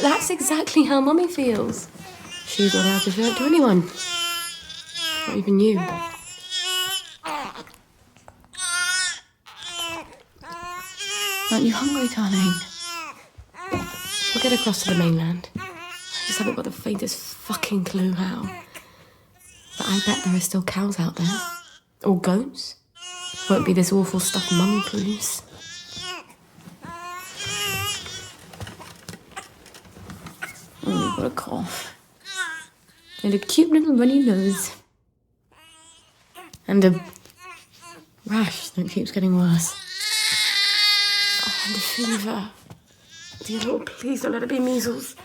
That's exactly how Mummy feels. She's not allowed to show it to anyone. Not even you. Aren't you hungry, darling? We'll get across to the mainland. I just haven't got the faintest fucking clue how. But I bet there are still cows out there. Or goats. Won't be this awful stuff Mummy proves. Oh, you've got a cough. And a cute little runny nose. And a rash that keeps getting worse. Oh, and a fever. Dear Lord, please don't let it be measles.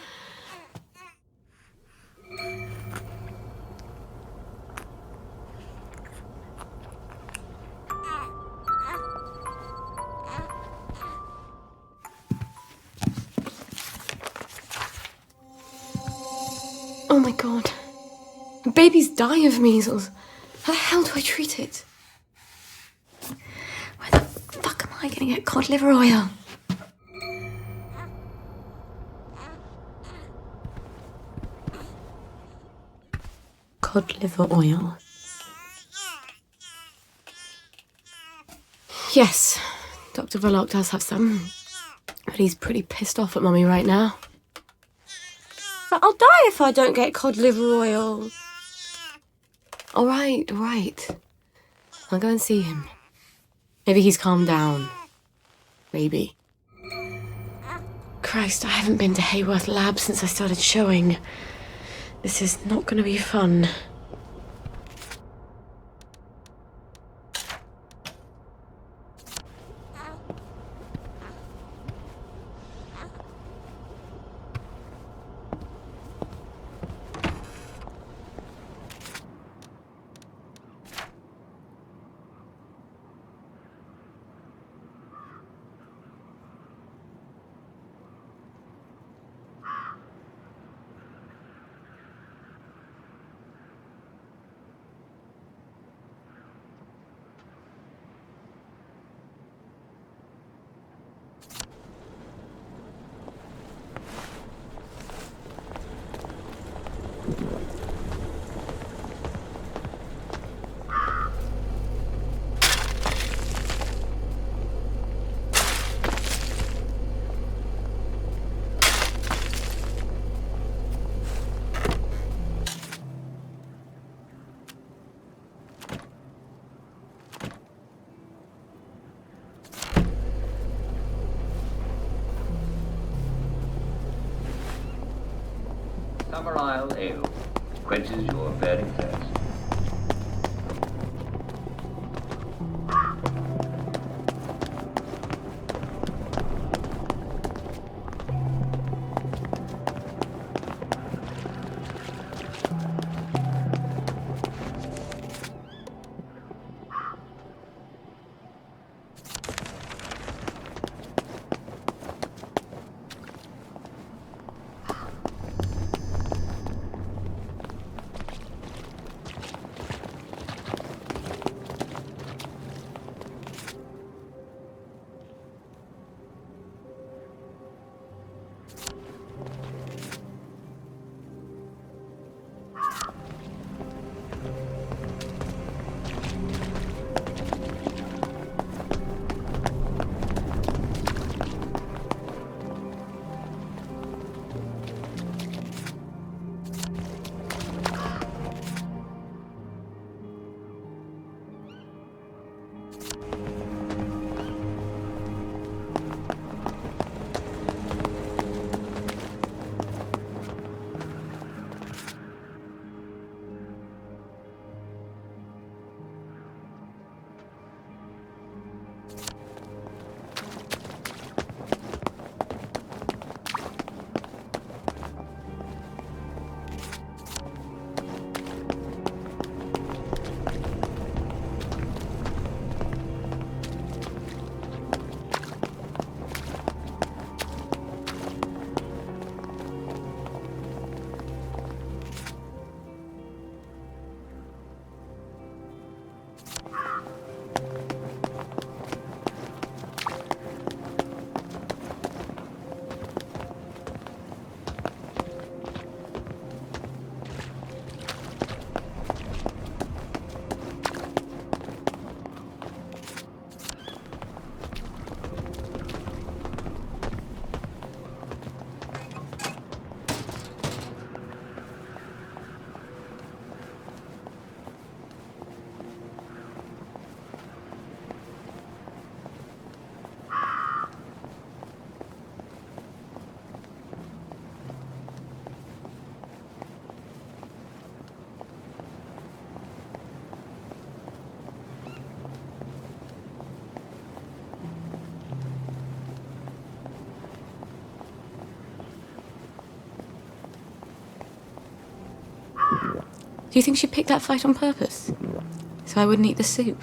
Oh my God. Babies die of measles. How the hell do I treat it? Where the fuck am I gonna get cod liver oil? Cod liver oil. Yes, Dr. Verloc does have some. But he's pretty pissed off at Mummy right now. But I'll die if I don't get cod liver oil. All right. I'll go and see him. Maybe he's calmed down. Maybe. Christ, I haven't been to Hayworth Lab since I started showing. This is not going to be fun. Summerisle Ale quenches your burning thirst. Do you think she picked that fight on purpose? So I wouldn't eat the soup?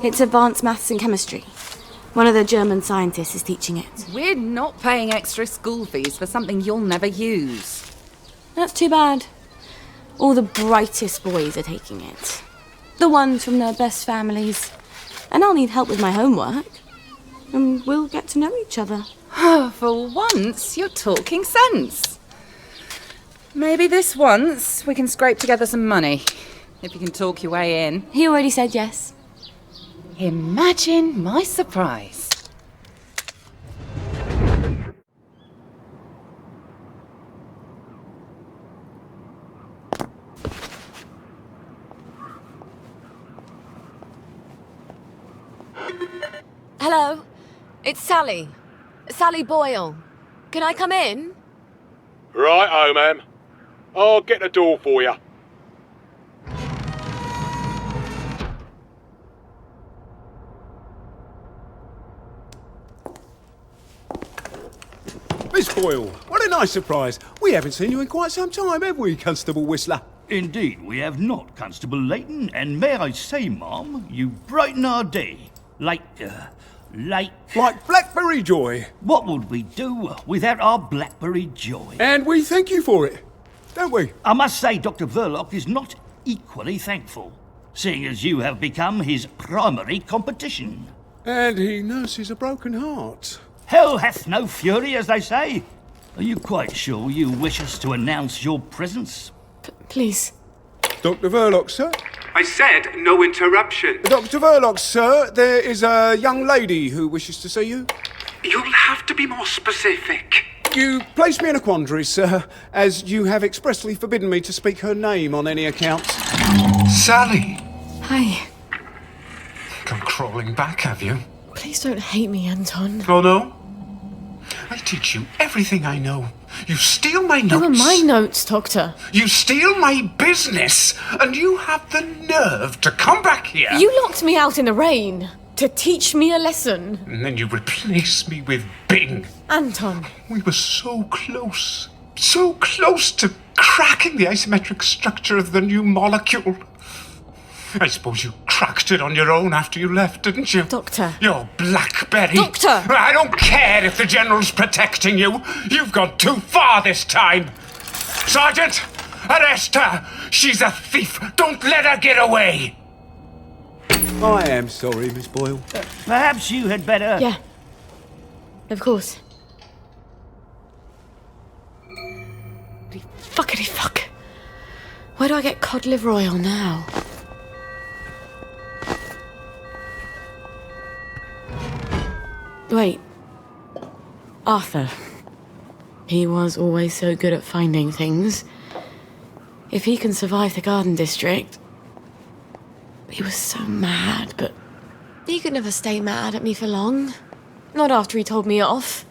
It's advanced maths and chemistry. One of the German scientists is teaching it. We're not paying extra school fees for something you'll never use. That's too bad. All the brightest boys are taking it. The ones from their best families. And I'll need help with my homework. And we'll get to know each other. For once, you're talking sense. Maybe this once we can scrape together some money. If you can talk your way in. He already said yes. Imagine my surprise. Hello, it's Sally. Sally Boyle. Can I come in? Right, ma'am. I'll get the door for you. Miss Boyle, what a nice surprise. We haven't seen you in quite some time, have we, Constable Whistler? Indeed, we have not, Constable Layton, and may I say, Ma'am, you brighten our day. Like Blackberry Joy. what would we do without our Blackberry Joy? And we thank you for it, don't we? I must say, Dr. Verloc is not equally thankful, seeing as you have become his primary competition. And he nurses a broken heart. Hell hath no fury, as they say. Are you quite sure you wish us to announce your presence? Please. Dr. Verloc, sir? I said no interruption. Dr. Verloc, sir, there is a young lady who wishes to see you. You'll have to be more specific. You place me in a quandary, sir, as you have expressly forbidden me to speak her name on any account. Sally. Hi. Come crawling back, have you? Please don't hate me, Anton. Oh, no? I teach you everything I know. You steal my notes. They were my notes, Doctor. You steal my business, and you have the nerve to come back here. You locked me out in the rain to teach me a lesson. And then you replace me with Bing. Anton. We were so close. So close to cracking the isometric structure of the new molecule. I suppose you cracked it on your own after you left, didn't you? Doctor. Your Blackberry. Doctor! I don't care if the General's protecting you. You've gone too far this time. Sergeant, arrest her. She's a thief. Don't let her get away. I am sorry, Miss Boyle. Perhaps you had better... Yeah. Of course. Fuckity fuck. Where do I get cod liver oil now? Wait. Arthur. He was always so good at finding things. If he can survive the Garden District... He was so mad, but he could never stay mad at me for long. Not after he told me off.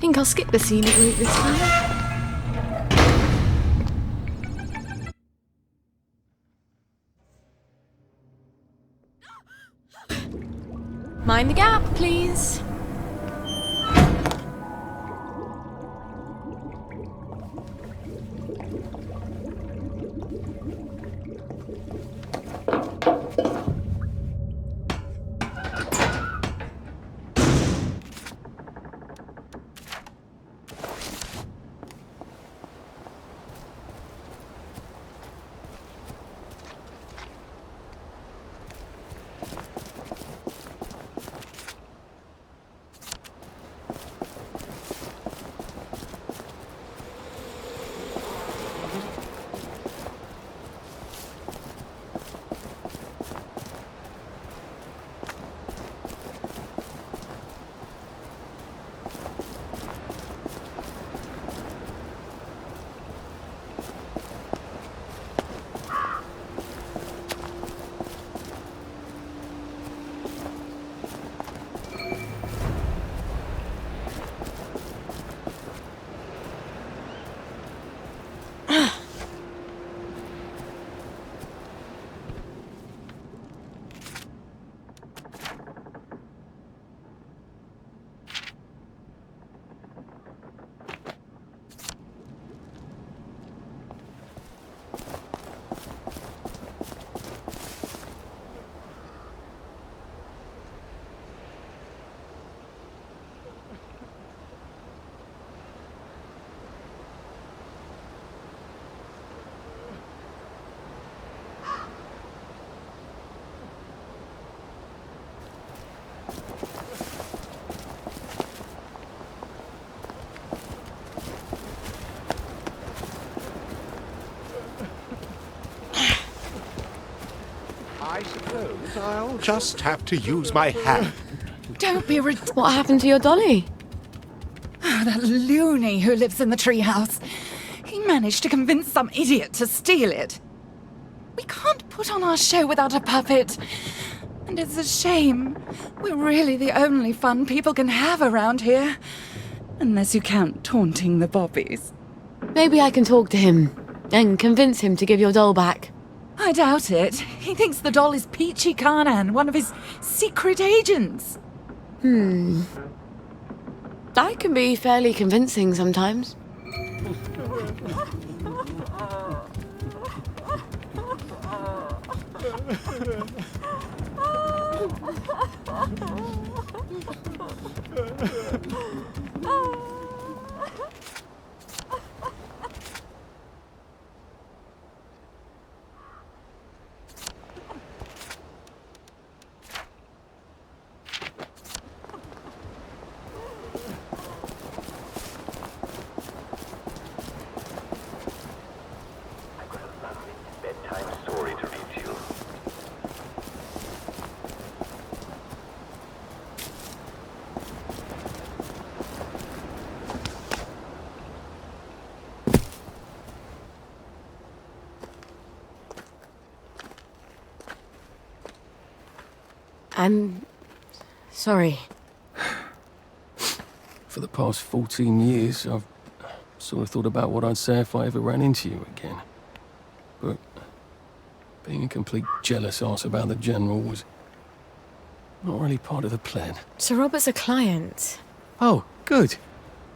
think I'll skip the scenic route this time. Mind the gap, please. I suppose I'll just have to use my hand. Don't be What happened to your dolly? That loony who lives in the treehouse. He managed to convince some idiot to steal it. We can't put on our show without a puppet. And it's a shame. We're really the only fun people can have around here. Unless you count taunting the bobbies. Maybe I can talk to him and convince him to give your doll back. I doubt it. He thinks the doll is Peachy Carnan, one of his secret agents. I can be fairly convincing sometimes. I'm sorry. For the past 14 years, I've sort of thought about what I'd say if I ever ran into you again. But being a complete jealous arse about the General was not really part of the plan. Sir Robert's a client. Oh, good.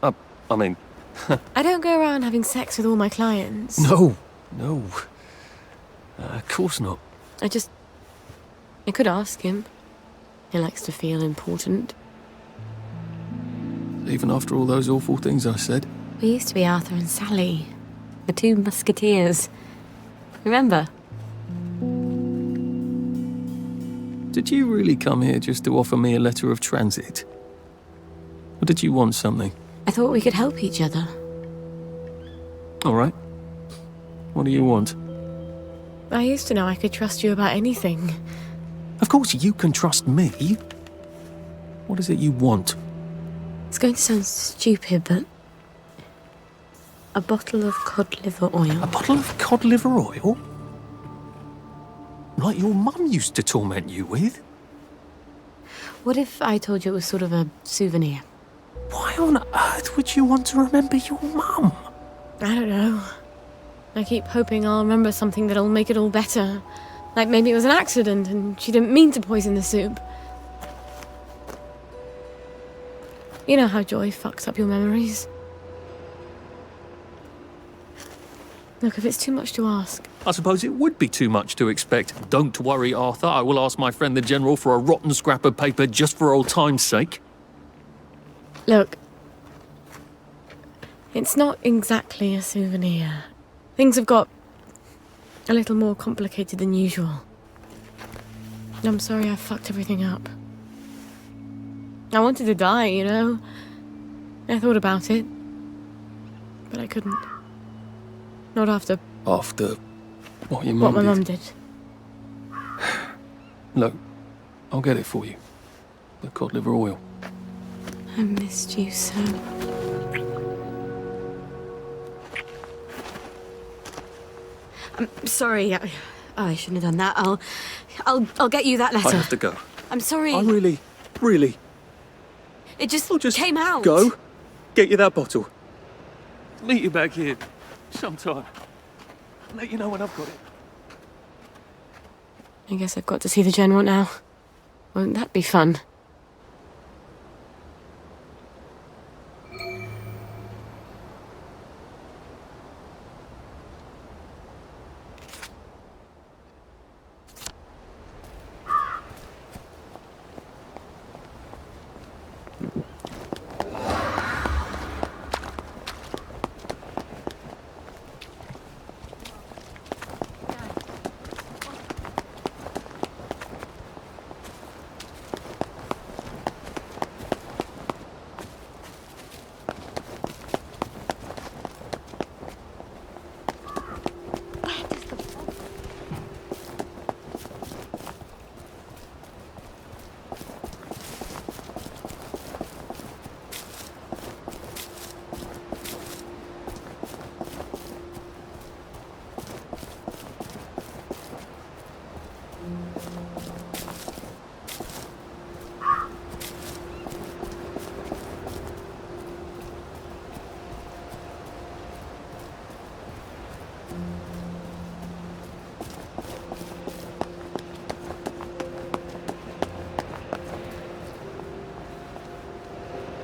I mean... I don't go around having sex with all my clients. No. Of course not. I could ask him. He likes to feel important. Even after all those awful things I said. We used to be Arthur and Sally, the two musketeers. Remember? Did you really come here just to offer me a letter of transit? Or did you want something? I thought we could help each other. All right. What do you want? I used to know I could trust you about anything. Of course you can trust me. What is it you want? It's going to sound stupid, but... a bottle of cod liver oil. A bottle of cod liver oil? Like your mum used to torment you with? What if I told you it was sort of a souvenir? Why on earth would you want to remember your mum? I don't know. I keep hoping I'll remember something that'll make it all better. Like maybe it was an accident and she didn't mean to poison the soup. You know how joy fucks up your memories. Look, if it's too much to ask... I suppose it would be too much to expect. Don't worry, Arthur. I will ask my friend the General for a rotten scrap of paper just for old time's sake. Look, it's not exactly a souvenir. Things have got a little more complicated than usual. I'm sorry I fucked everything up. I wanted to die, you know. I thought about it. But I couldn't. Not after After what your what mum my did. mum did. Look, I'll get it for you. The cod liver oil. I missed you so. I'm sorry. I shouldn't have done that. I'll get you that letter. I have to go. I'm sorry. I really... It just I'll just came out. go, get you that bottle. Meet you back here sometime. Let you know when I've got it. I guess I've got to see the General now. Won't that be fun?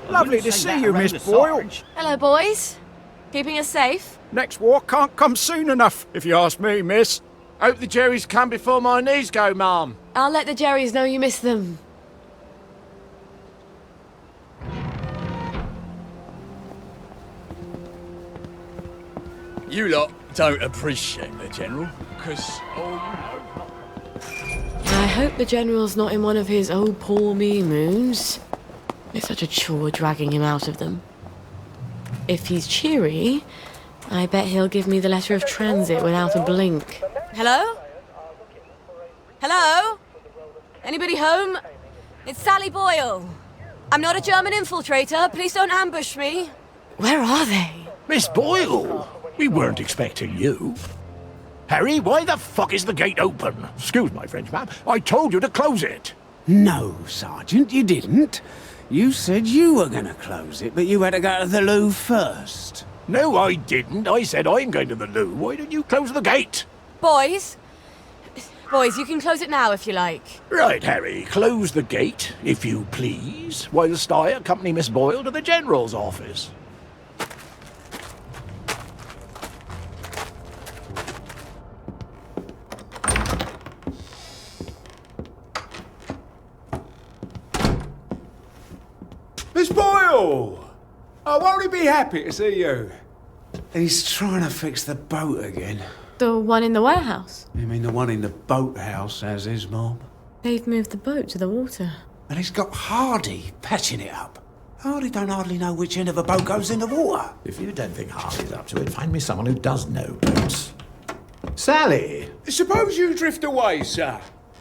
Lovely to see you, Miss Boyle. Hello, boys. Keeping us safe? Next war can't come soon enough, if you ask me, miss. Hope the Jerrys come before my knees go, Mum. I'll let the Jerrys know you miss them. You lot don't appreciate the General, because, I hope the General's not in one of his oh poor me moods. It's such a chore dragging him out of them. If he's cheery, I bet he'll give me the letter of transit without a blink. Hello? Hello? Anybody home? It's Sally Boyle. I'm not a German infiltrator. Please don't ambush me. Where are they? Miss Boyle, we weren't expecting you. Harry, why the fuck is the gate open? Excuse my French, ma'am. I told you to close it. No, Sergeant, you didn't. You said you were going to close it, but you had to go to the loo first. No, I didn't. I said I'm going to the loo. Why didn't you close the gate? Boys? Boys, you can close it now if you like. Right, Harry, close the gate, if you please, whilst I accompany Miss Boyle to the General's office. Miss Boyle! Oh, won't he be happy to see you? He's trying to fix the boat again. The one in the warehouse? You mean the one in the boathouse, as his mom? They've moved the boat to the water. And he's got Hardy patching it up. Hardy don't hardly know which end of a boat goes in the water. If you don't think Hardy's up to it, find me someone who does know boats. Sally! Suppose you drift away, sir.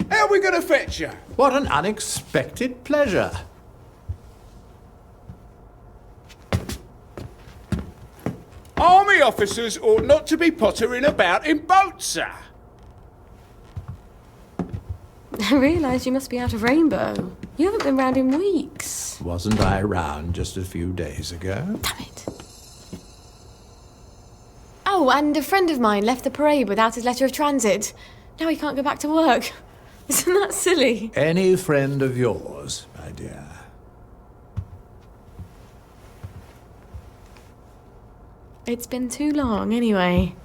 How are we going to fetch you? What an unexpected pleasure. Army officers ought not to be pottering about in boats, sir. I realised you must be out of Rainbow. You haven't been round in weeks. Wasn't I around just a few days ago? Damn it. Oh, and a friend of mine left the parade without his letter of transit. Now he can't go back to work. Isn't that silly? Any friend of yours, my dear. It's been too long, anyway.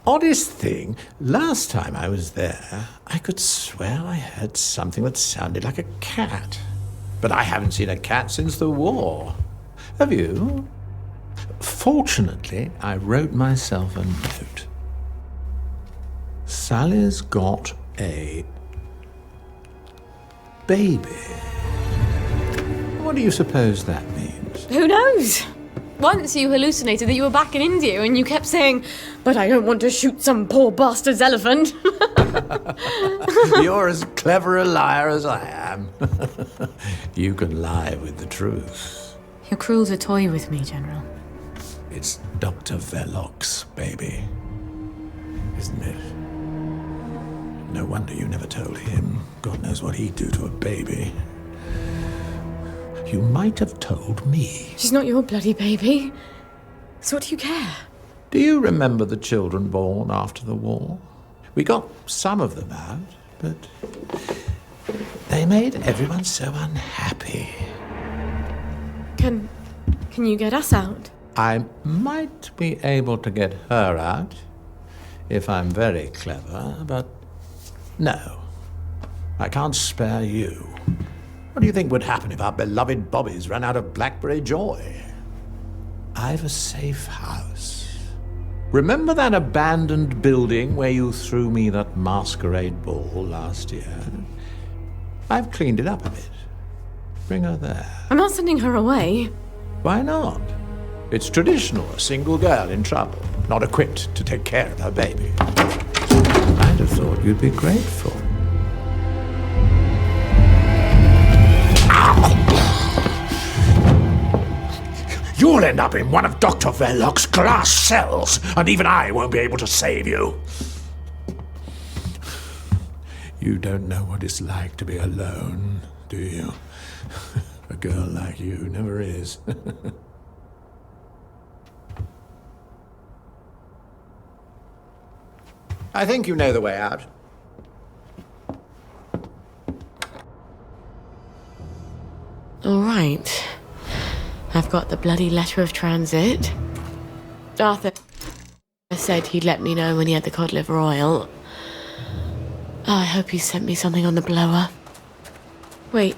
Oddest thing, last time I was there, I could swear I heard something that sounded like a cat. But I haven't seen a cat since the war. Have you? Fortunately, I wrote myself a note. Sally's got a baby. What do you suppose that means? Who knows? Once you hallucinated that you were back in India and you kept saying, "But I don't want to shoot some poor bastard's elephant." You're as clever a liar as I am. You can lie with the truth. You're cruel as a toy with me, General. It's Dr. Verloc's baby, isn't it? No wonder you never told him. God knows what he'd do to a baby. You might have told me. She's not your bloody baby. So what do you care? Do you remember the children born after the war? We got some of them out, but they made everyone so unhappy. Can you get us out? I might be able to get her out if I'm very clever, but no. I can't spare you. What do you think would happen if our beloved Bobbies ran out of Blackberry Joy? I've a safe house. Remember that abandoned building where you threw me that masquerade ball last year? I've cleaned it up a bit. Bring her there. I'm not sending her away. Why not? It's traditional, a single girl in trouble, not equipped to take care of her baby. I'd have thought you'd be grateful. You'll end up in one of Dr. Verloc's glass cells, and even I won't be able to save you. You don't know what it's like to be alone, do you? A girl like you never is. I think you know the way out. All right. I've got the bloody letter of transit. Arthur said he'd let me know when he had the cod liver oil. Oh, I hope he sent me something on the blower. Wait.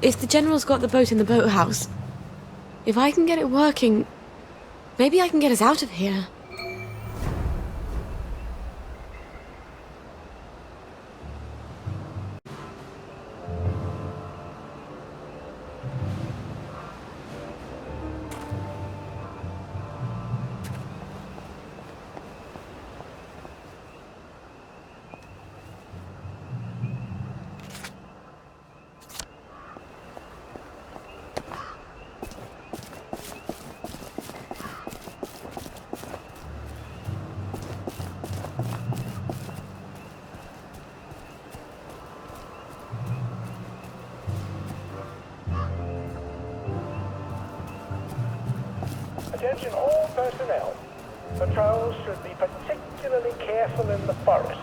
If the General's got the boat in the boathouse, if I can get it working, maybe I can get us out of here. Attention all personnel. Patrols should be particularly careful in the forest.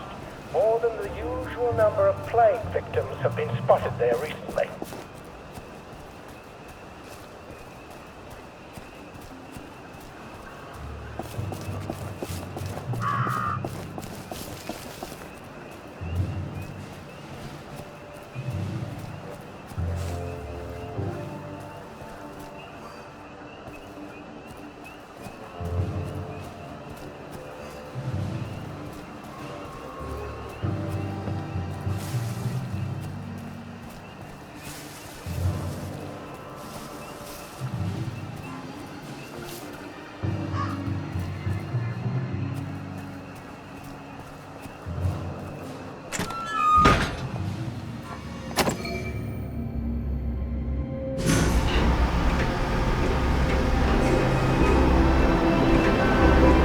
More than the usual number of plague victims have been spotted there recently.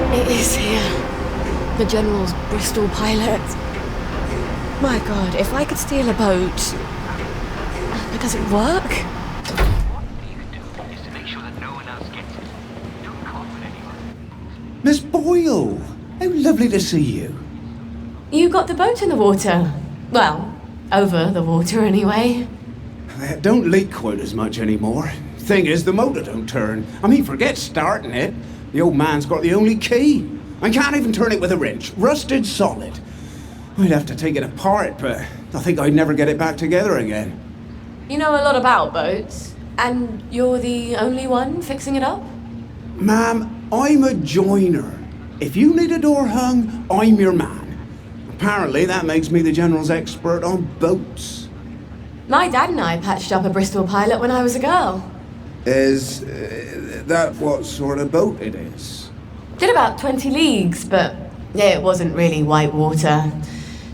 It is here. The General's Bristol pilot. My God, if I could steal a boat... But does it work? Miss Boyle! How lovely to see you. You got the boat in the water. Well, over the water anyway. It don't leak quite as much anymore. Thing is, the motor don't turn. I mean, forget starting it. The old man's got the only key. I can't even turn it with a wrench. Rusted solid. I'd have to take it apart, but I think I'd never get it back together again. You know a lot about boats, and you're the only one fixing it up? Ma'am, I'm a joiner. If you need a door hung, I'm your man. Apparently, that makes me the General's expert on boats. My dad and I patched up a Bristol pilot when I was a girl. Is that what sort of boat it is? Did about 20 leagues, but it wasn't really white water.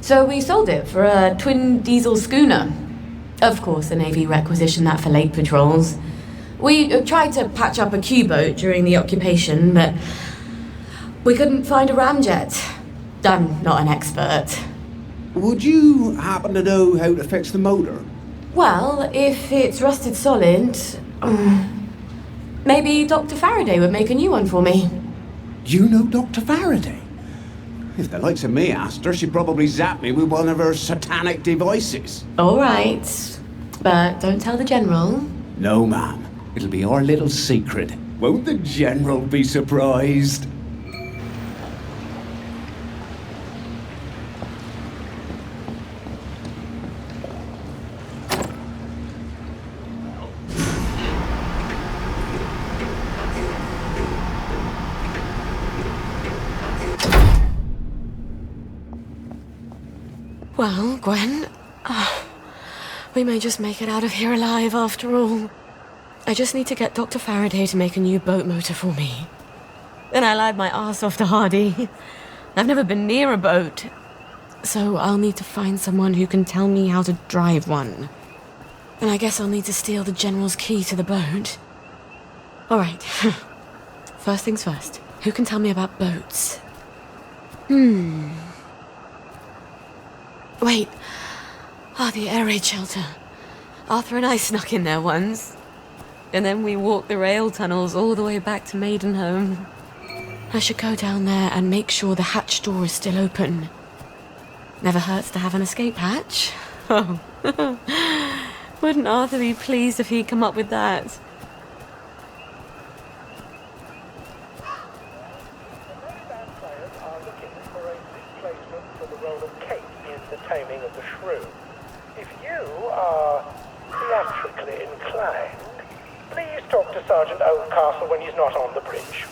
So we sold it for a twin diesel schooner. Of course, the Navy requisitioned that for lake patrols. We tried to patch up a Q-boat during the occupation, but we couldn't find a ramjet. I'm not an expert. Would you happen to know how to fix the motor? Well, if it's rusted solid, maybe Dr. Faraday would make a new one for me. You know Dr. Faraday? If the likes of me asked her, she'd probably zap me with one of her satanic devices. All right, but don't tell the General. No, ma'am. It'll be our little secret. Won't the General be surprised? Well, Gwen, we may just make it out of here alive after all. I just need to get Dr. Faraday to make a new boat motor for me. Then I lied my arse off to Hardy. I've never been near a boat, so I'll need to find someone who can tell me how to drive one. And I guess I'll need to steal the General's key to the boat. All right. First things first. Who can tell me about boats? Wait. The air raid shelter. Arthur and I snuck in there once. And then we walked the rail tunnels all the way back to Maidenholm. I should go down there and make sure the hatch door is still open. Never hurts to have an escape hatch. Oh. Wouldn't Arthur be pleased if he'd come up with that? Taming of the Shrew. If you are theatrically inclined, please talk to Sergeant Oldcastle when he's not on the bridge.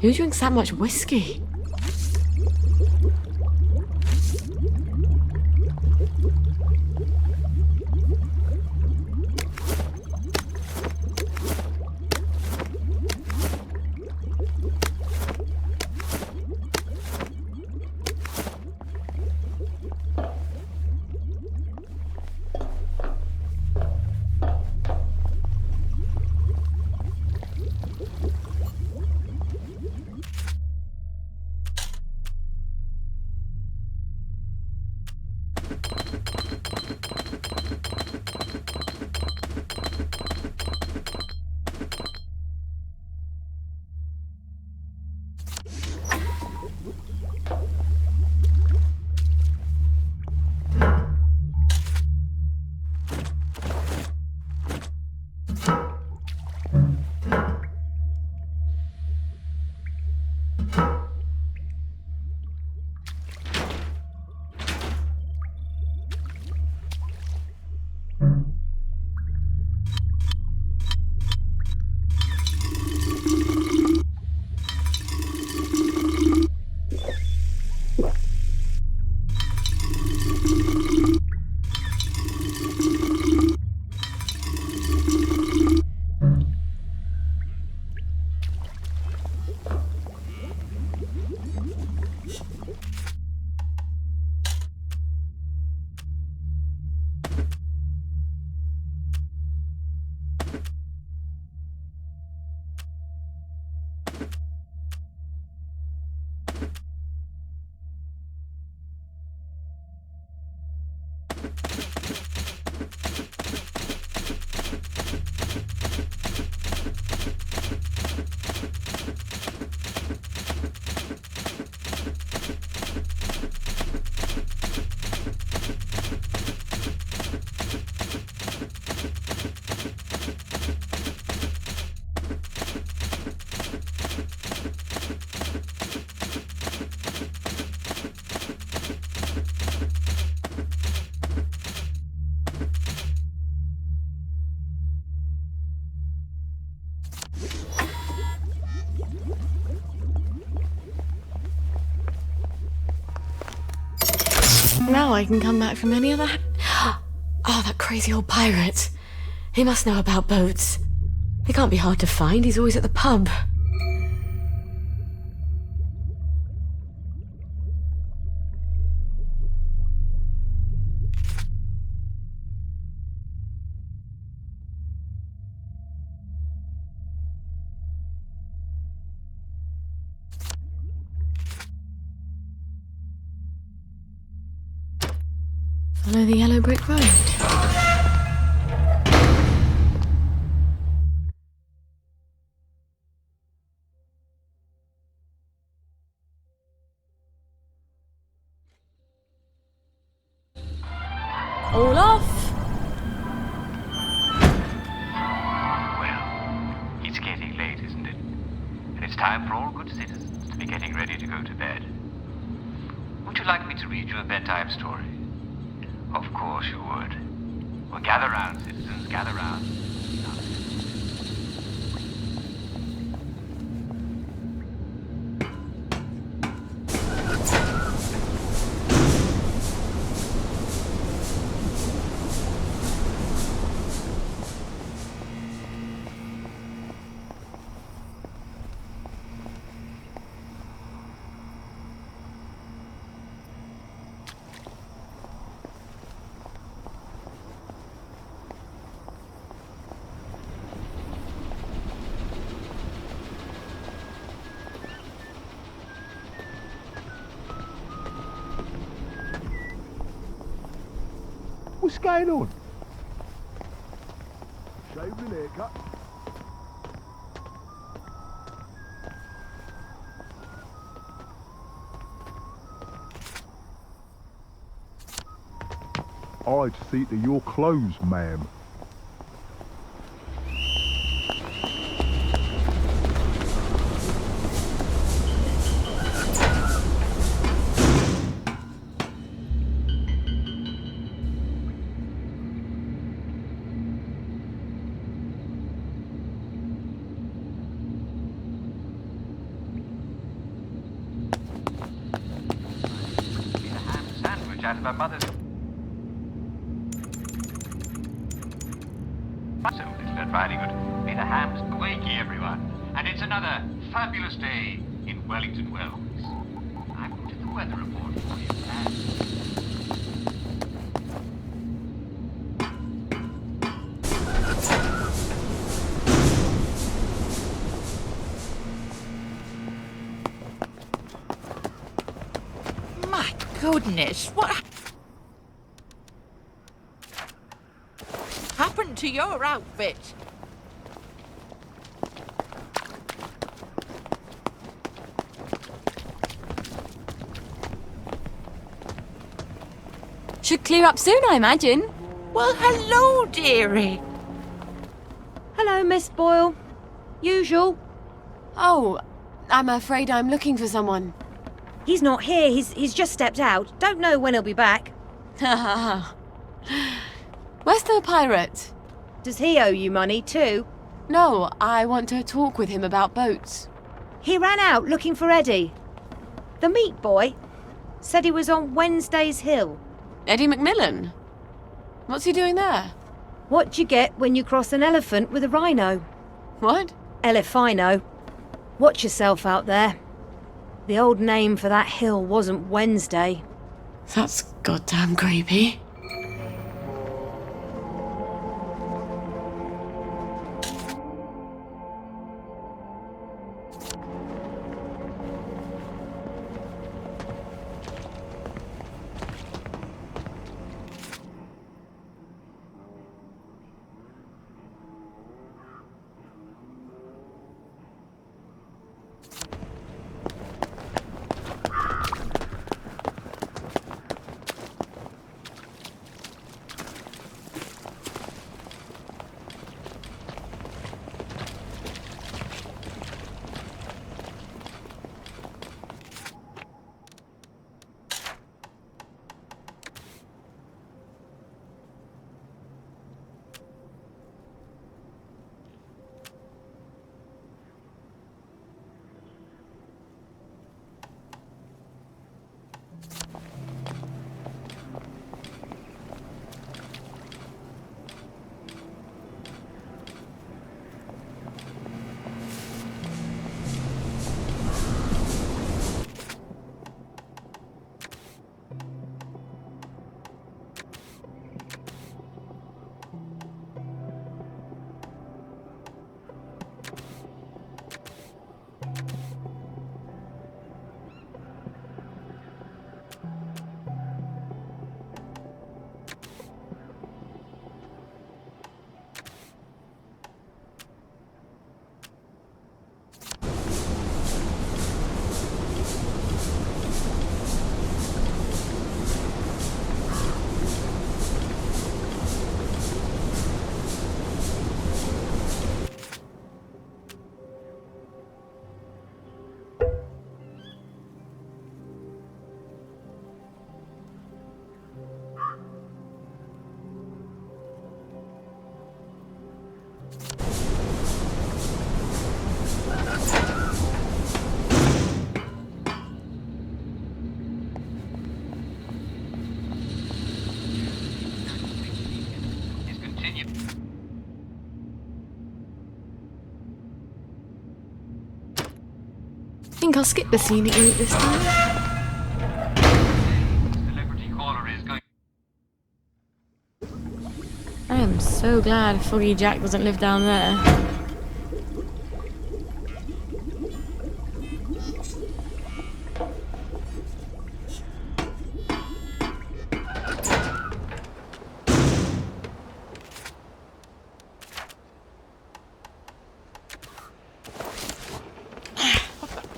Who drinks that much whiskey? Now I can come back from any other... Oh, that crazy old pirate. He must know about boats. He can't be hard to find. He's always at the pub. Follow the yellow brick road. All off. Well, it's getting late, isn't it? And it's time for all good citizens to be getting ready to go to bed. Would you like me to read you a bedtime story? Of course you would. Well, gather round, citizens, gather round. What's going on? Shaved and haircut. I'd see to your clothes, ma'am. Sandwich out of her mother's... So, Mr. Riding Hood, may the hams wakey everyone. And it's another fabulous day in Wellington Wells. I put in the weather report for you. My goodness, what happened to your outfit? Should clear up soon, I imagine. Well, hello, dearie. Hello, Miss Boyle. Usual. Oh, I'm afraid I'm looking for someone. He's not here. He's just stepped out. Don't know when he'll be back. Where's the pirate? Does he owe you money too? No, I want to talk with him about boats. He ran out looking for Eddie. The meat boy said he was on Wednesday's Hill. Eddie McMillan? What's he doing there? What you get when you cross an elephant with a rhino? What? Elephino. Watch yourself out there. The old name for that hill wasn't Wednesday. That's goddamn creepy. think I'll skip the scenic route this time. I am so glad Foggy Jack doesn't live down there.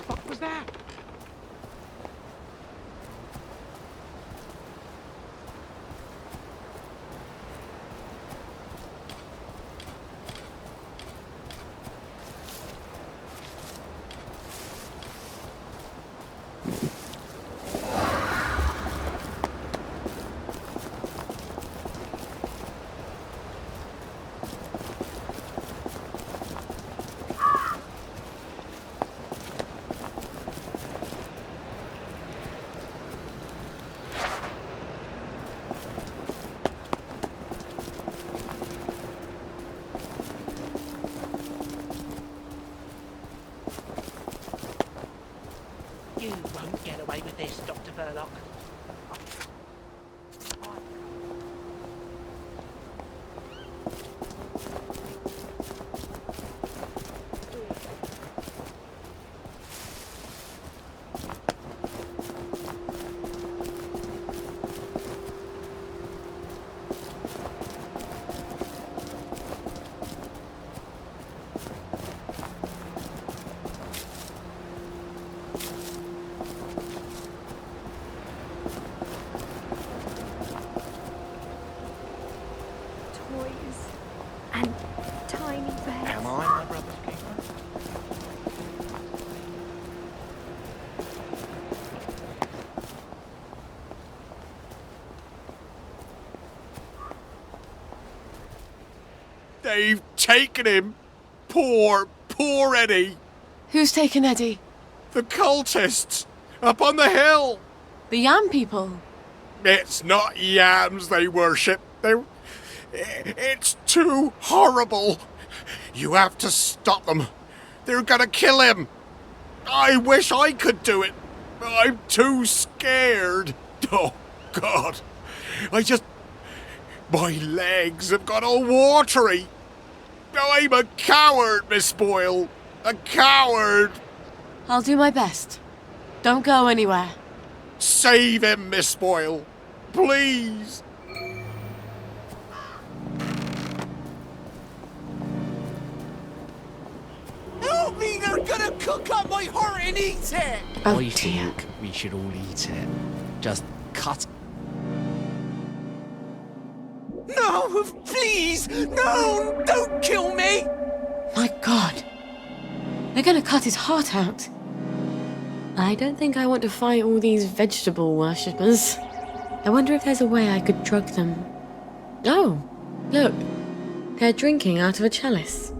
What was that? You won't get away with this, Dr. Verloc. And tiny bears. Am I my brother's keeper? They've taken him. Poor Eddie. Who's taken Eddie? The cultists. Up on the hill. The Yam people. It's not yams they worship. It's too horrible. You have to stop them. They're gonna kill him. I wish I could do it. I'm too scared. Oh, God. My legs have got all watery. I'm a coward, Miss Boyle. A coward. I'll do my best. Don't go anywhere. Save him, Miss Boyle. Please. Help me! They're gonna cook up my heart and eat it! Oh, I think we should all eat it. Just cut. No, please! No! Don't kill me! My God. They're gonna cut his heart out. I don't think I want to fight all these vegetable worshippers. I wonder if there's a way I could drug them. Oh, look. They're drinking out of a chalice.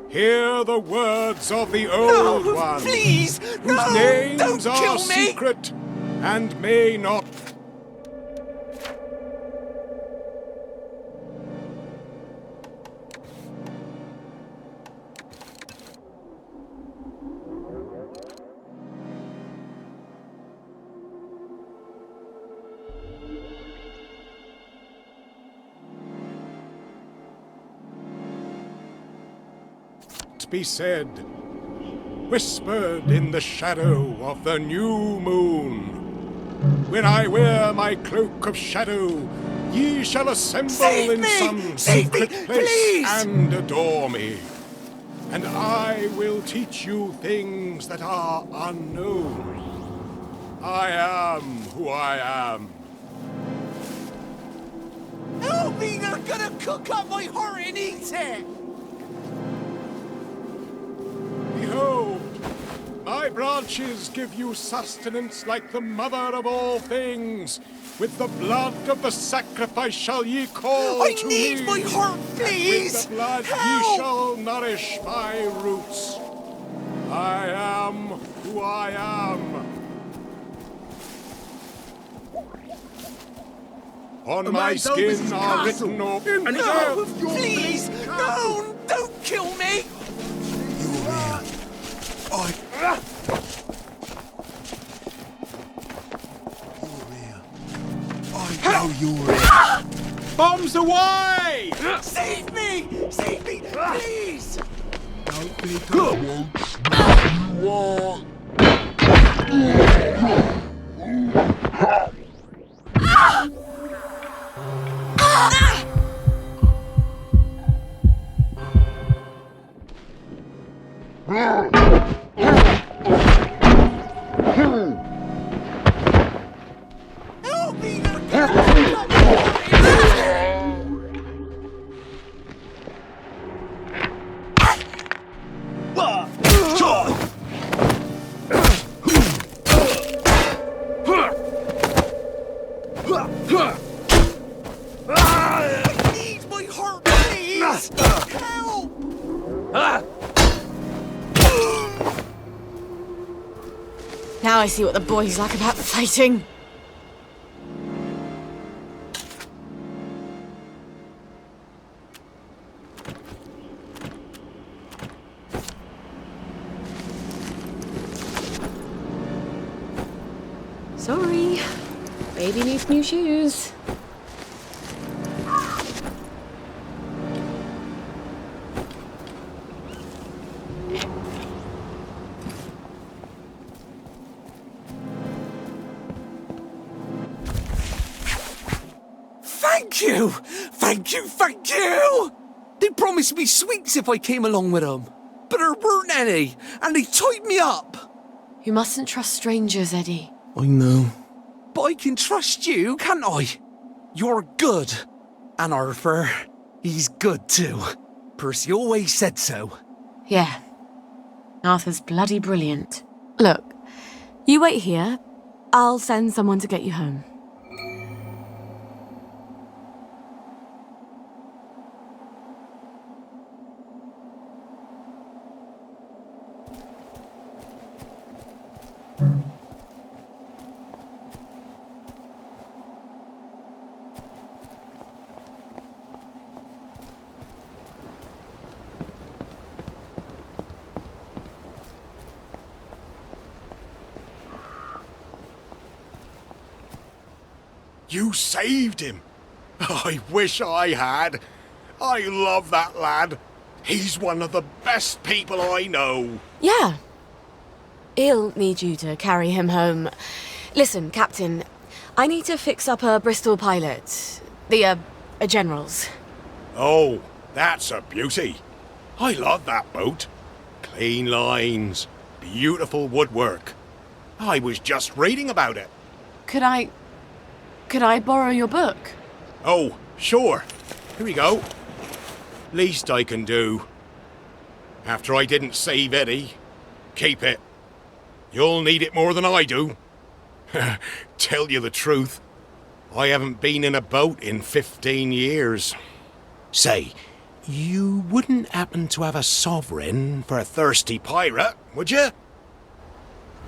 Hear the words of the Old One, please! whose No! names Don't are kill me! secret and may not. Be said, whispered in the shadow of the new moon. When I wear my cloak of shadow, ye shall assemble in some secret place and adore me. And I will teach you things that are unknown. I am who I am. Help me! They're gonna cook up my heart and eat it! Behold, my branches give you sustenance like the mother of all things. With the blood of the sacrifice shall ye call I to need me. my heart, please! With the blood Help! ye shall nourish my roots. I am who I am. On my skin are written open. No, please! No! Don't kill me! I Need my heart, please! Help! Now I see what the boys like about fighting. Sorry. Baby needs new shoes. Thank you! Thank you, thank you! They promised me sweets if I came along with them. But there weren't any, and they tied me up. You mustn't trust strangers, Eddie. I know. But I can trust you, can't I? You're good. And Arthur, he's good too. Percy always said so. Yeah. Arthur's bloody brilliant. Look, you wait here. I'll send someone to get you home. You saved him. I wish I had. I love that lad. He's one of the best people I know. Yeah. He'll need you to carry him home. Listen, Captain, I need to fix up a Bristol pilot. The General's. Oh, that's a beauty. I love that boat. Clean lines, beautiful woodwork. I was just reading about it. Could I borrow your book? Oh, sure. Here we go. Least I can do. After I didn't save Eddie, keep it. You'll need it more than I do. Tell you the truth, I haven't been in a boat in 15 years. Say, you wouldn't happen to have a sovereign for a thirsty pirate, would you?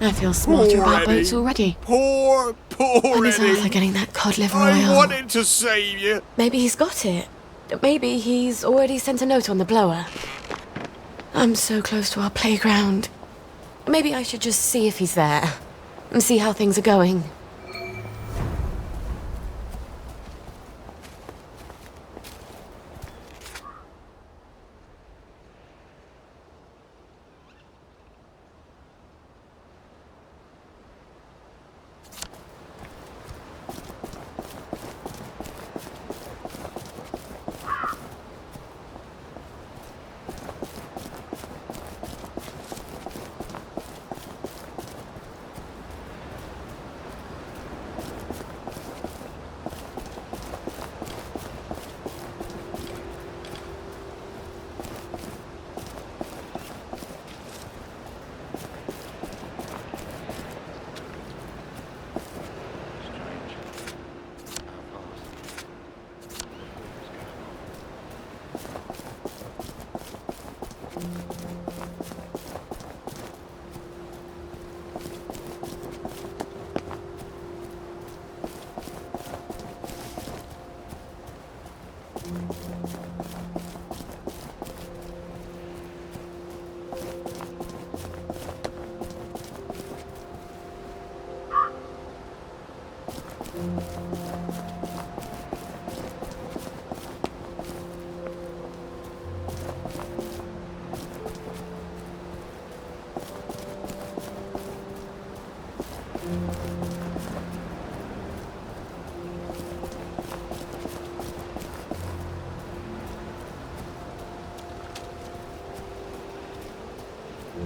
I feel smarter Poor about Eddie. boats already. Poor When is Eddie. Arthur getting that cod liver I oil? wanted to save you. Maybe he's got it. Maybe he's already sent a note on the blower. I'm so close to our playground. Maybe I should just see if he's there. And see how things are going. You're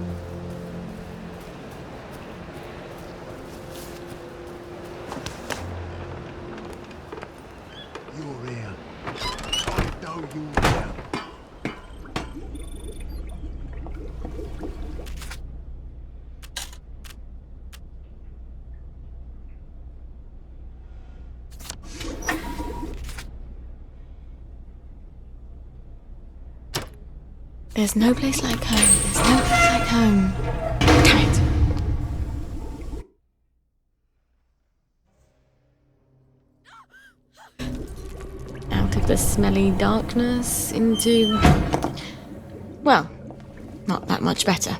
here. I know you're here. There's no place like home. There's no place like home. Damn it. Out of the smelly darkness into... well, not that much better.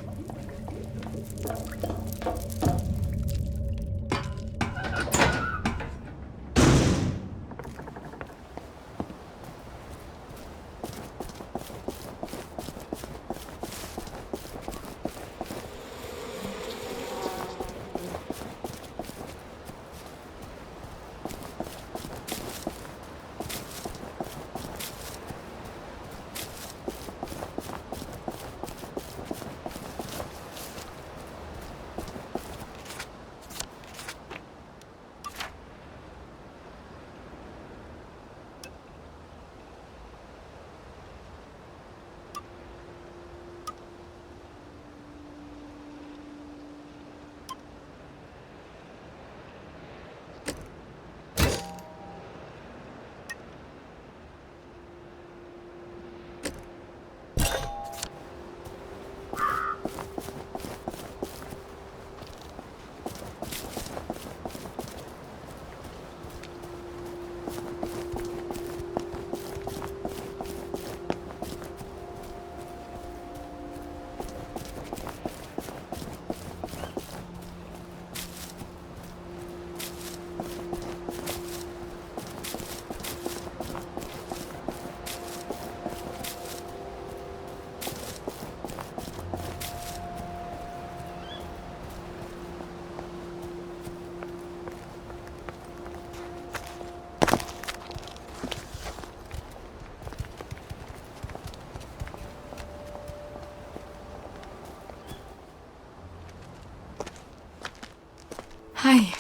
Hey,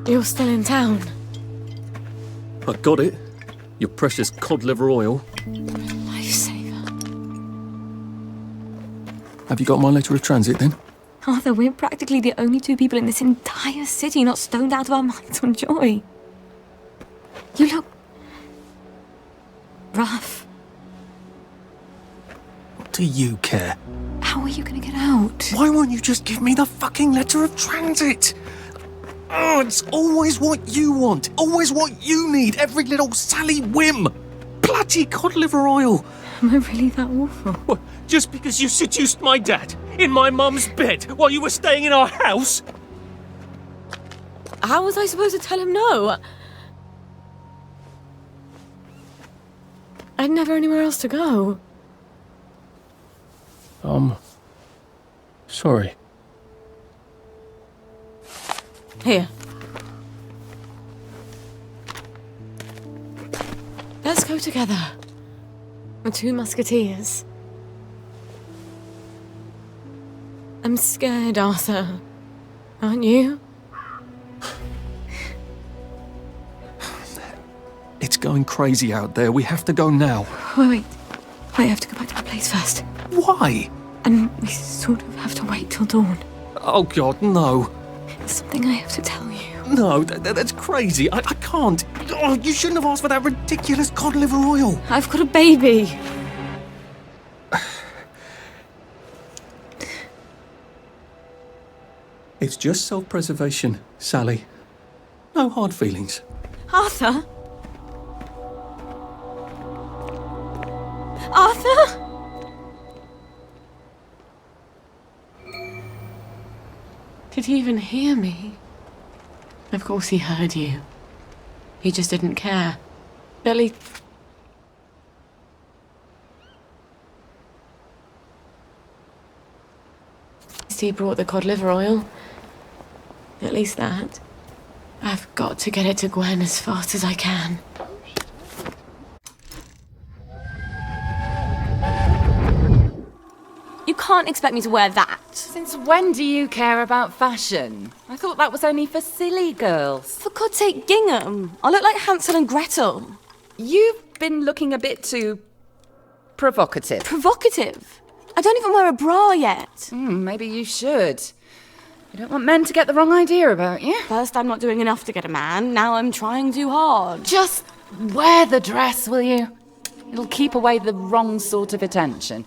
you're still in town. I got it. Your precious cod liver oil. Lifesaver. Have you got my letter of transit then? Arthur, we're practically the only two people in this entire city not stoned out of our minds on joy. You look... rough. What do you care? How are you gonna get out? Why won't you just give me the fucking letter of transit? Oh, it's always what you want. Always what you need. Every little Sally whim. Bloody cod liver oil. Am I really that awful? What, just because you seduced my dad in my mum's bed while you were staying in our house? How was I supposed to tell him no? I'd never anywhere else to go. Sorry. Here. Let's go together. We're two musketeers. I'm scared, Arthur. Aren't you? It's going crazy out there. We have to go now. Wait. I have to go back to my place first. Why? And we sort of have to wait till dawn. Oh, God, no. There's something I have to tell you. No, that's crazy. I can't. Oh, you shouldn't have asked for that ridiculous cod liver oil. I've got a baby. It's just self-preservation, Sally. No hard feelings. Arthur? Arthur? Did he even hear me? Of course he heard you. He just didn't care. At least... he brought the cod liver oil. At least that. I've got to get it to Gwen as fast as I can. You can't can't expect me to wear that. Since when do you care about fashion? I thought that was only for silly girls. For God's sake, gingham. I look like Hansel and Gretel. You've been looking a bit too provocative. Provocative? I don't even wear a bra yet. Maybe you should. You don't want men to get the wrong idea about you. First, I'm not doing enough to get a man. Now I'm trying too hard. Just wear the dress, will you? It'll keep away the wrong sort of attention.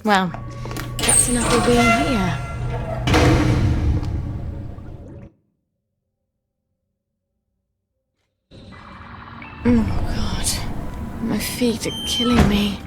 Well, that's enough of being here. Oh, God. My feet are killing me.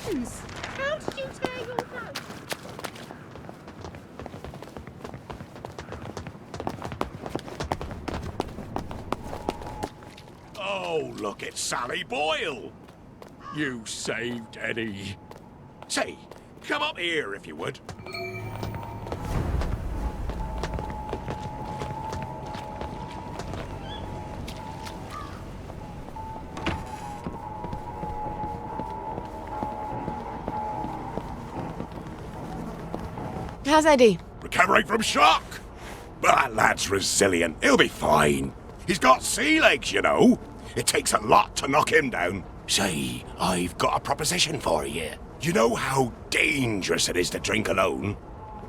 How did you tear your nose? Oh, look at Sally Boyle. You saved Eddie. Say, come up here if you would. How's Eddie? Recovering from shock. But that lad's resilient. He'll be fine. He's got sea legs, you know. It takes a lot to knock him down. Say, I've got a proposition for you. You know how dangerous it is to drink alone?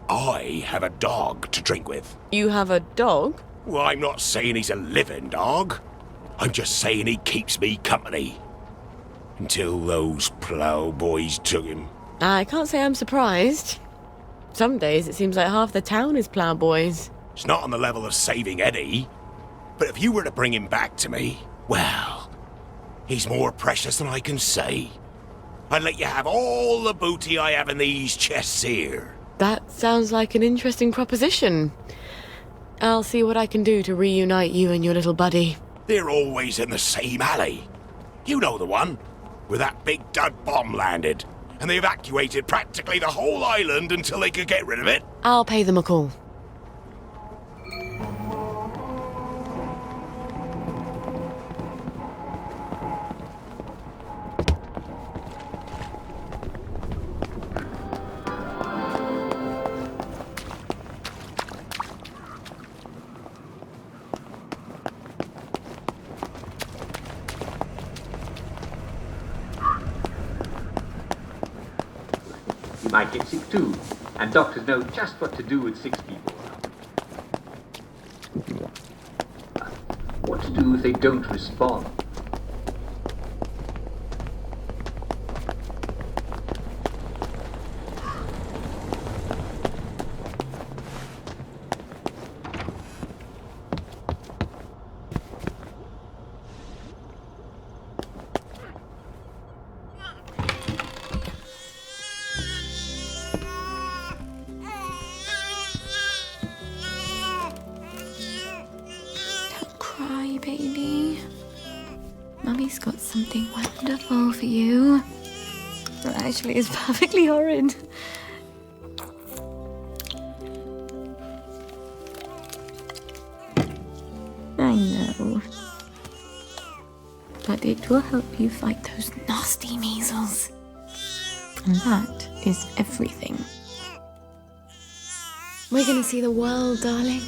I have a dog to drink with. You have a dog? Well, I'm not saying he's a living dog. I'm just saying he keeps me company. Until those ploughboys took him. I can't say I'm surprised. Some days it seems like half the town is ploughboys. It's not on the level of saving Eddie. But if you were to bring him back to me, well, he's more precious than I can say. I'd let you have all the booty I have in these chests here. That sounds like an interesting proposition. I'll see what I can do to reunite you and your little buddy. They're always in the same alley. You know the one, where that big dud bomb landed, and they evacuated practically the whole island until they could get rid of it. I'll pay them a call. might get sick too, and doctors know just what to do with sick people. What to do if they don't respond? Cry, baby. Mummy's got something wonderful for you. Well, actually, it's perfectly horrid. I know. But it will help you fight those nasty measles. And that is everything. We're gonna see the world, darling.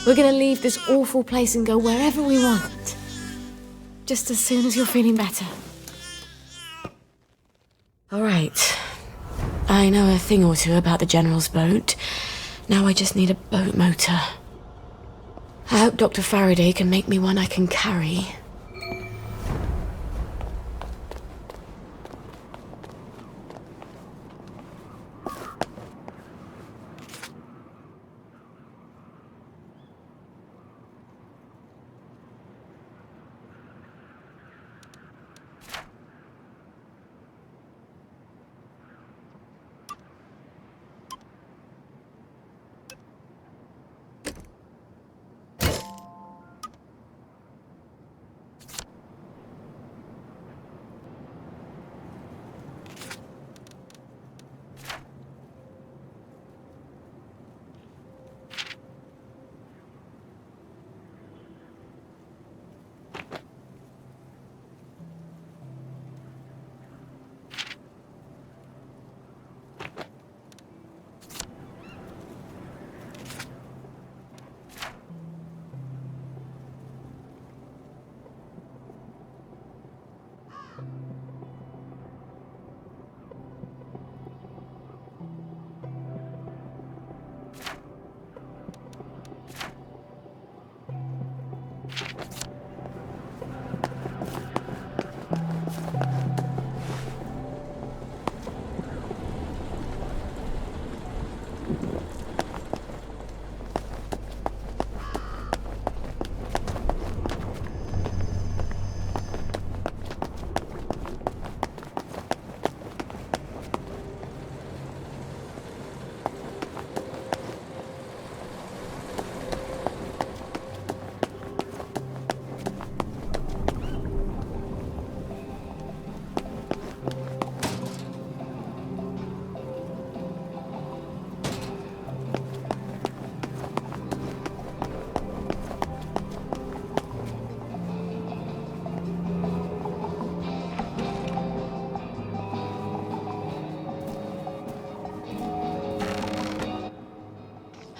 We're gonna leave this awful place and go wherever we want. Just as soon as you're feeling better. All right. I know a thing or two about the General's boat. Now I just need a boat motor. I hope Dr. Faraday can make me one I can carry.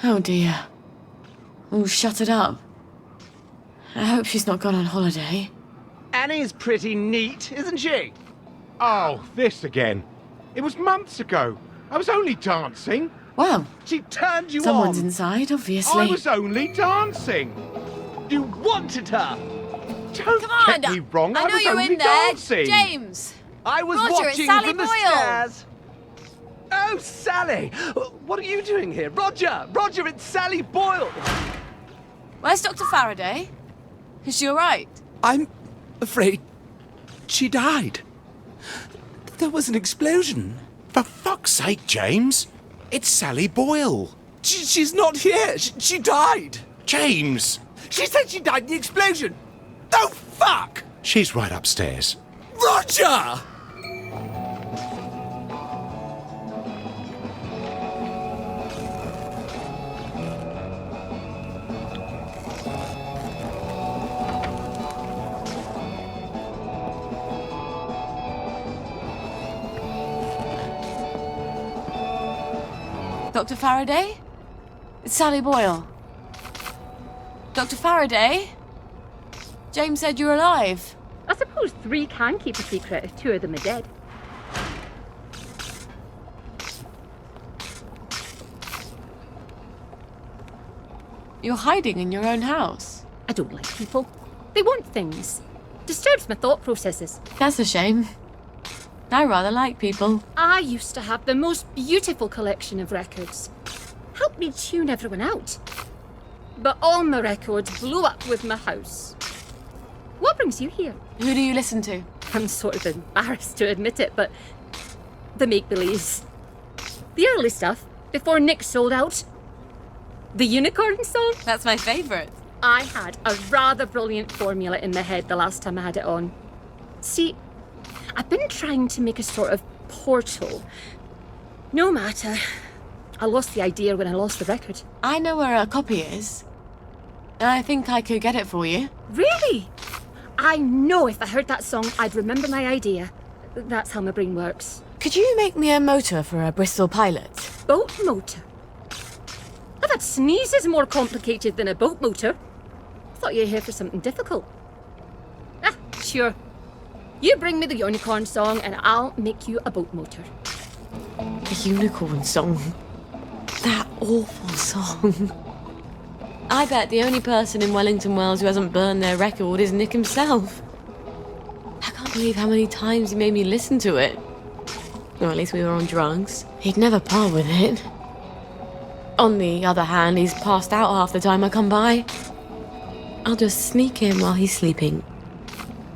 Oh dear. Oh, shut it up. I hope she's not gone on holiday. Annie's pretty neat, isn't she? Oh, this again. It was months ago. I was only dancing. Well, she turned you someone's on. inside, obviously. I was only dancing. You wanted her. Don't Come on, get me wrong. I know was you're only in there. dancing. James! I was Roger, watching it's Sally from the Boyle. stairs. Oh, Sally! What are you doing here? Roger! Roger, it's Sally Boyle! Where's Dr. Faraday? Is she all right? I'm afraid she died. There was an explosion. For fuck's sake, James. It's Sally Boyle. She's not here. She died. James! She said she died in the explosion. Oh, fuck! She's right upstairs. Roger! Dr. Faraday? It's Sally Boyle. Dr. Faraday? James said you're alive. I suppose 3 can keep a secret if 2 of them are dead. You're hiding in your own house. I don't like people. They want things. Disturbs my thought processes. That's a shame. I rather like people. I used to have the most beautiful collection of records. Helped me tune everyone out. But all my records blew up with my house. What brings you here? Who do you listen to? I'm sort of embarrassed to admit it, but the make-believes. The early stuff, before Nick sold out. The Unicorn song? That's my favourite. I had a rather brilliant formula in my head the last time I had it on. See, I've been trying to make a sort of portal. No matter. I lost the idea when I lost the record. I know where a copy is. I think I could get it for you. Really? I know if I heard that song, I'd remember my idea. That's how my brain works. Could you make me a motor for a Bristol Pilot? Boat motor? I thought sneeze is more complicated than a boat motor. I thought you were here for something difficult. Ah, sure. You bring me the Unicorn song and I'll make you a boat motor. The Unicorn song? That awful song. I bet the only person in Wellington Wells who hasn't burned their record is Nick himself. I can't believe how many times he made me listen to it. Or at least we were on drugs. He'd never part with it. On the other hand, he's passed out half the time I come by. I'll just sneak in while he's sleeping.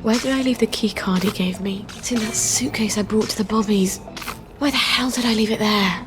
Where did I leave the key card he gave me? It's in that suitcase I brought to the Bobbies. Why the hell did I leave it there?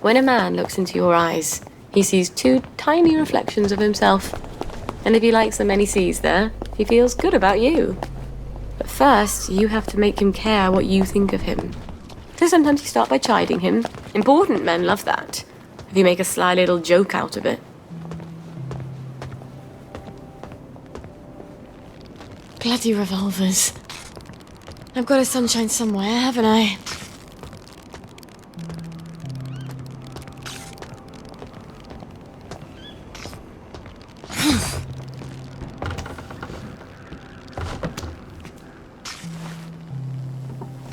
When a man looks into your eyes, he sees two tiny reflections of himself. And if he likes the men he sees there, he feels good about you. But first, you have to make him care what you think of him. So sometimes you start by chiding him. Important men love that. If you make a sly little joke out of it. Bloody revolvers. I've got a sunshine somewhere, haven't I?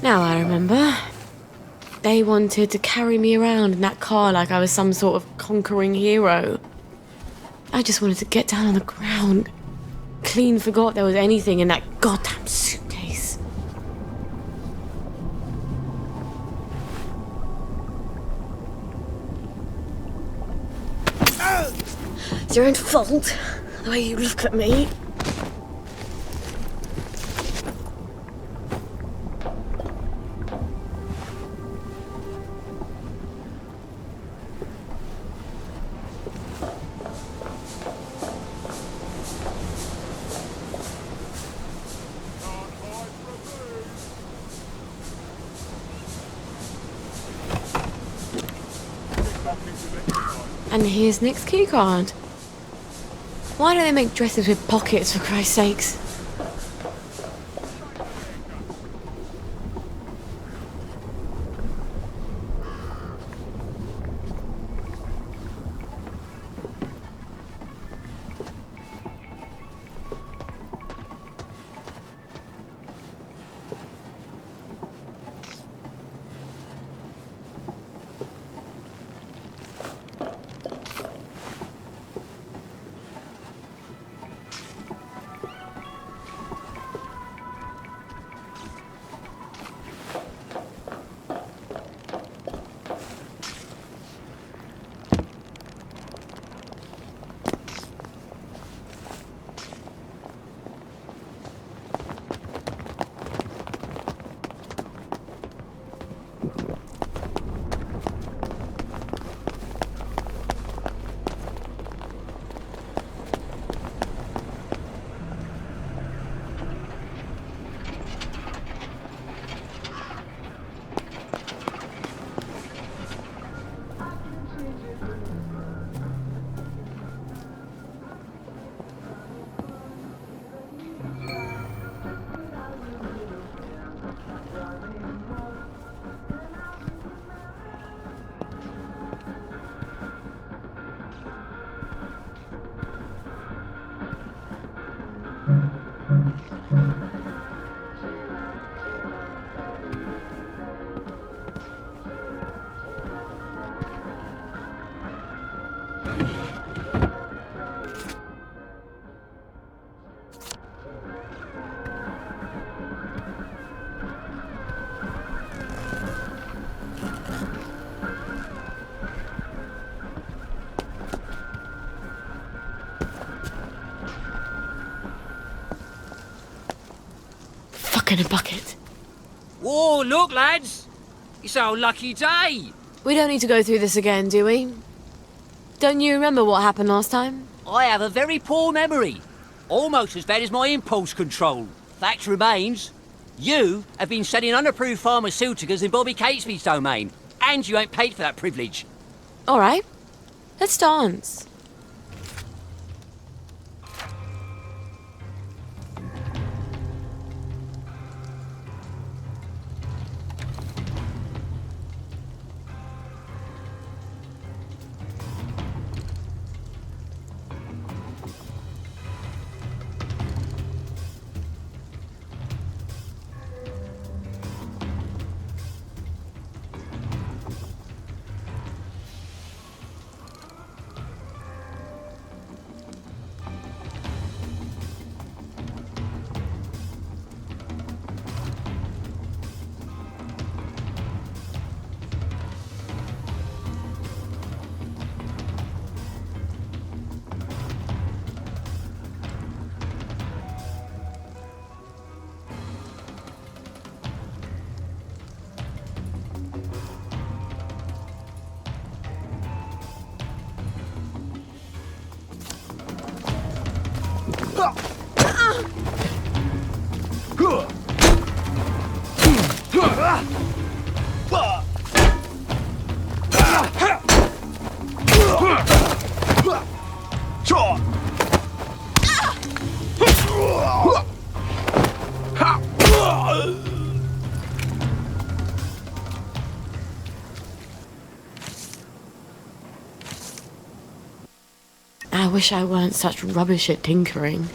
Now I remember. They wanted to carry me around in that car like I was some sort of conquering hero. I just wanted to get down on the ground. Clean forgot there was anything in that goddamn suitcase. It's your own fault, the way you look at me. And here's Nick's keycard. Why do they make dresses with pockets, for Christ's sakes? In a bucket. Whoa, look, lads! It's our lucky day! We don't need to go through this again, do we? Don't you remember what happened last time? I have a very poor memory. Almost as bad as my impulse control. Fact remains, you have been selling unapproved pharmaceuticals in Bobby Catesby's domain. And you ain't paid for that privilege. All right. Let's dance. I wish I weren't such rubbish at tinkering.